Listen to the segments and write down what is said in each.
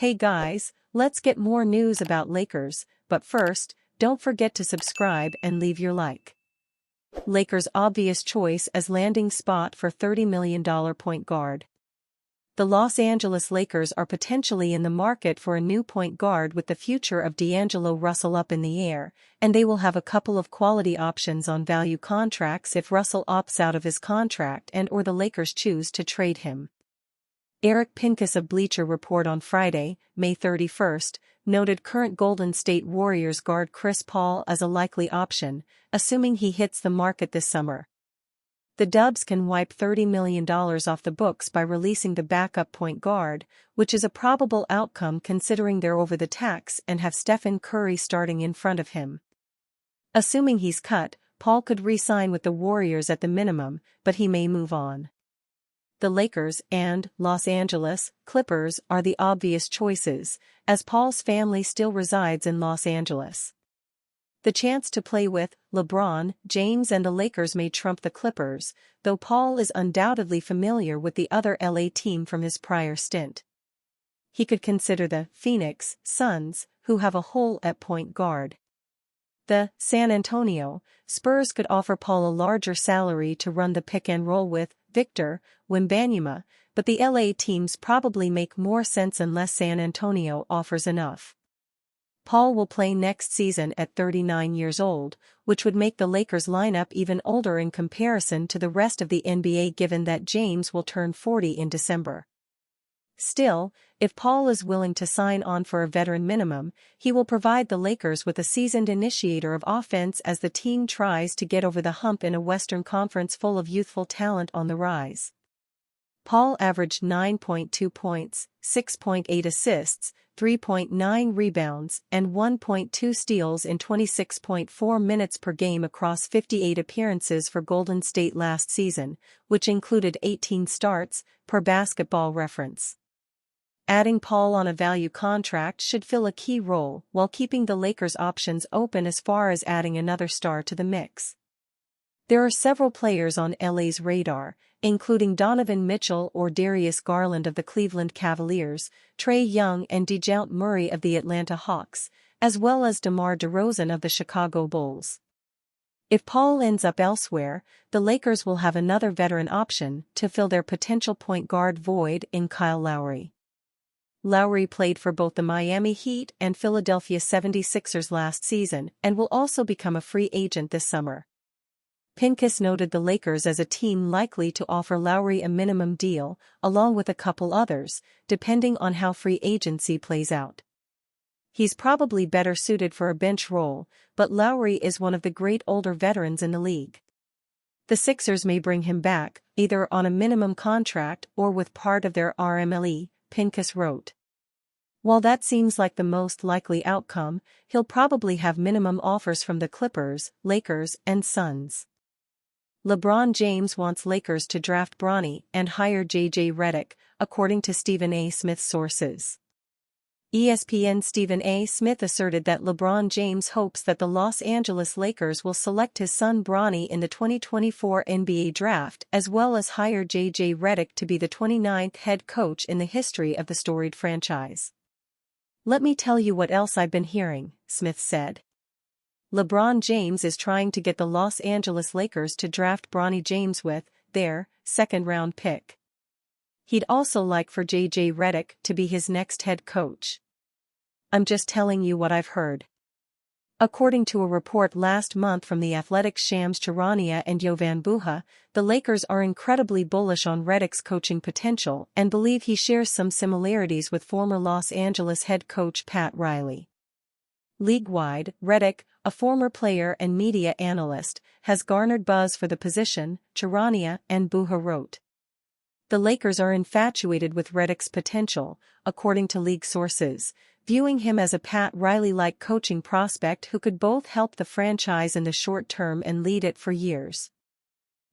Hey guys, let's get more news about Lakers, but first, don't forget to subscribe and leave your like. Lakers' obvious choice as landing spot for $30 million point guard. The Los Angeles Lakers are potentially in the market for a new point guard with the future of D'Angelo Russell up in the air, and they will have a couple of quality options on value contracts if Russell opts out of his contract and/or the Lakers choose to trade him. Eric Pincus of Bleacher Report on Friday, May 31st, noted current Golden State Warriors guard Chris Paul as a likely option, assuming he hits the market this summer. The Dubs can wipe $30 million off the books by releasing the backup point guard, which is a probable outcome considering they're over the tax and have Stephen Curry starting in front of him. Assuming he's cut, Paul could re-sign with the Warriors at the minimum, but he may move on. The Lakers and Los Angeles Clippers are the obvious choices, as Paul's family still resides in Los Angeles. The chance to play with LeBron James and the Lakers may trump the Clippers, though Paul is undoubtedly familiar with the other LA team from his prior stint. He could consider the Phoenix Suns, who have a hole at point guard. The San Antonio Spurs could offer Paul a larger salary to run the pick and roll with Victor Wembanyama, but the LA teams probably make more sense unless San Antonio offers enough. Paul will play next season at 39 years old, which would make the Lakers lineup even older in comparison to the rest of the NBA given that James will turn 40 in December. Still, if Paul is willing to sign on for a veteran minimum, he will provide the Lakers with a seasoned initiator of offense as the team tries to get over the hump in a Western Conference full of youthful talent on the rise. Paul averaged 9.2 points, 6.8 assists, 3.9 rebounds, and 1.2 steals in 26.4 minutes per game across 58 appearances for Golden State last season, which included 18 starts, per Basketball Reference. Adding Paul on a value contract should fill a key role while keeping the Lakers' options open as far as adding another star to the mix. There are several players on LA's radar, including Donovan Mitchell or Darius Garland of the Cleveland Cavaliers, Trae Young and DeJounte Murray of the Atlanta Hawks, as well as DeMar DeRozan of the Chicago Bulls. If Paul ends up elsewhere, the Lakers will have another veteran option to fill their potential point guard void in Kyle Lowry. Lowry played for both the Miami Heat and Philadelphia 76ers last season and will also become a free agent this summer. Pincus noted the Lakers as a team likely to offer Lowry a minimum deal, along with a couple others, depending on how free agency plays out. He's probably better suited for a bench role, but Lowry is one of the great older veterans in the league. The Sixers may bring him back, either on a minimum contract or with part of their RMLE, Pincus wrote. While that seems like the most likely outcome, he'll probably have minimum offers from the Clippers, Lakers, and Suns. LeBron James wants Lakers to draft Bronny and hire J.J. Redick, according to Stephen A. Smith sources. ESPN's Stephen A. Smith asserted that LeBron James hopes that the Los Angeles Lakers will select his son Bronny in the 2024 NBA draft as well as hire J.J. Redick to be the 29th head coach in the history of the storied franchise. "Let me tell you what else I've been hearing," Smith said. LeBron James is trying to get the Los Angeles Lakers to draft Bronny James with their second-round pick. He'd also like for J.J. Redick to be his next head coach. "I'm just telling you what I've heard." According to a report last month from The Athletic's Shams Charania and Jovan Buha, the Lakers are incredibly bullish on Redick's coaching potential and believe he shares some similarities with former Los Angeles head coach Pat Riley. League-wide, Redick, a former player and media analyst, has garnered buzz for the position, Charania and Buha wrote. The Lakers are infatuated with Redick's potential, according to league sources, viewing him as a Pat Riley-like coaching prospect who could both help the franchise in the short term and lead it for years.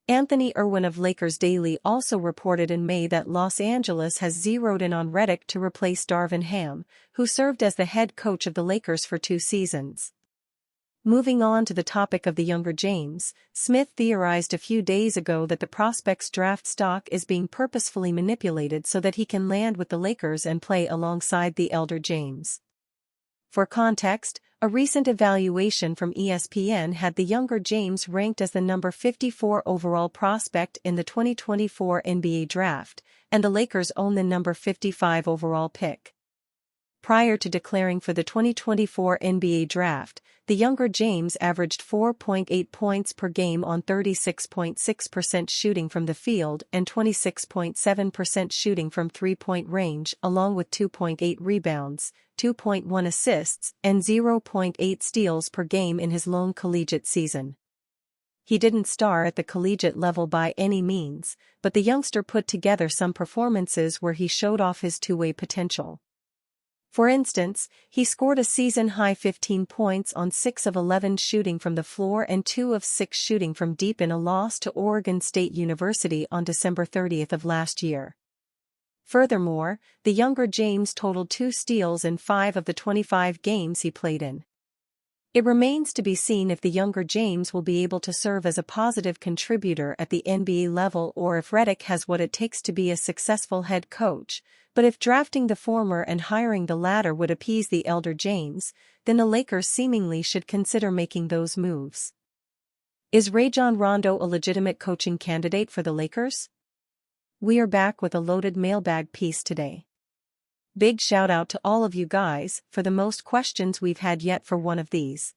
Anthony Irwin of Lakers Daily also reported in May that Los Angeles has zeroed in on Redick to replace Darvin Ham, who served as the head coach of the Lakers for 2 seasons. Moving on to the topic of the younger James, Smith theorized a few days ago that the prospect's draft stock is being purposefully manipulated so that he can land with the Lakers and play alongside the elder James. For context, a recent evaluation from ESPN had the younger James ranked as the number 54 overall prospect in the 2024 NBA draft, and the Lakers own the number 55 overall pick. Prior to declaring for the 2024 NBA draft, the younger James averaged 4.8 points per game on 36.6% shooting from the field and 26.7% shooting from three-point range, along with 2.8 rebounds, 2.1 assists, and 0.8 steals per game in his lone collegiate season. He didn't star at the collegiate level by any means, but the youngster put together some performances where he showed off his two-way potential. For instance, he scored a season-high 15 points on 6 of 11 shooting from the floor and 2 of 6 shooting from deep in a loss to Oregon State University on December 30th of last year. Furthermore, the younger James totaled 2 steals in 5 of the 25 games he played in. It remains to be seen if the younger James will be able to serve as a positive contributor at the NBA level or if Redick has what it takes to be a successful head coach, but if drafting the former and hiring the latter would appease the elder James, then the Lakers seemingly should consider making those moves. Is Rajon Rondo a legitimate coaching candidate for the Lakers? We are back with a loaded mailbag piece today. Big shout out to all of you guys for the most questions we've had yet for one of these.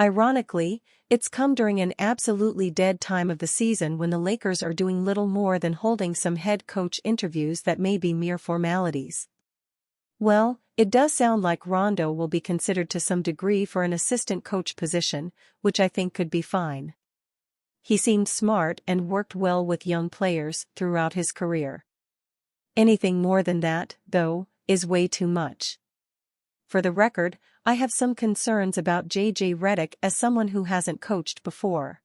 Ironically, it's come during an absolutely dead time of the season when the Lakers are doing little more than holding some head coach interviews that may be mere formalities. Well, it does sound like Rondo will be considered to some degree for an assistant coach position, which I think could be fine. He seemed smart and worked well with young players throughout his career. Anything more than that, though, is way too much. For the record, I have some concerns about JJ Redick as someone who hasn't coached before.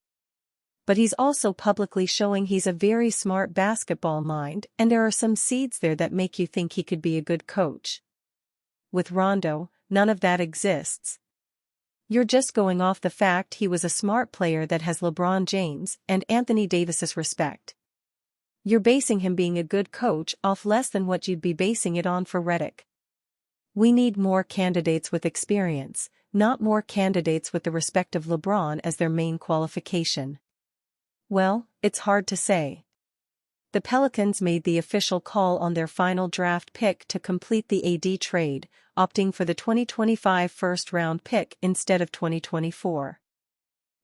But he's also publicly showing he's a very smart basketball mind, and there are some seeds there that make you think he could be a good coach. With Rondo, none of that exists. You're just going off the fact he was a smart player that has LeBron James and Anthony Davis's respect. You're basing him being a good coach off less than what you'd be basing it on for Redick. We need more candidates with experience, not more candidates with the respect of LeBron as their main qualification. Well, it's hard to say. The Pelicans made the official call on their final draft pick to complete the AD trade, opting for the 2025 first-round pick instead of 2024.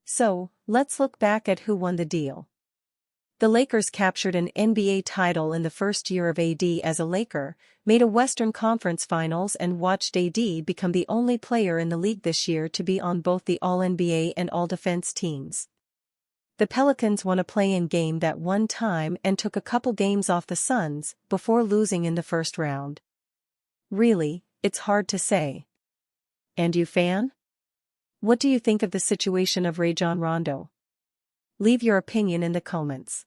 So, let's look back at who won the deal. The Lakers captured an NBA title in the first year of AD as a Laker, made a Western Conference Finals and watched AD become the only player in the league this year to be on both the All-NBA and All-Defense teams. The Pelicans won a play-in game that one time and took a couple games off the Suns before losing in the first round. Really, it's hard to say. And you, fan? What do you think of the situation of Rajon Rondo? Leave your opinion in the comments.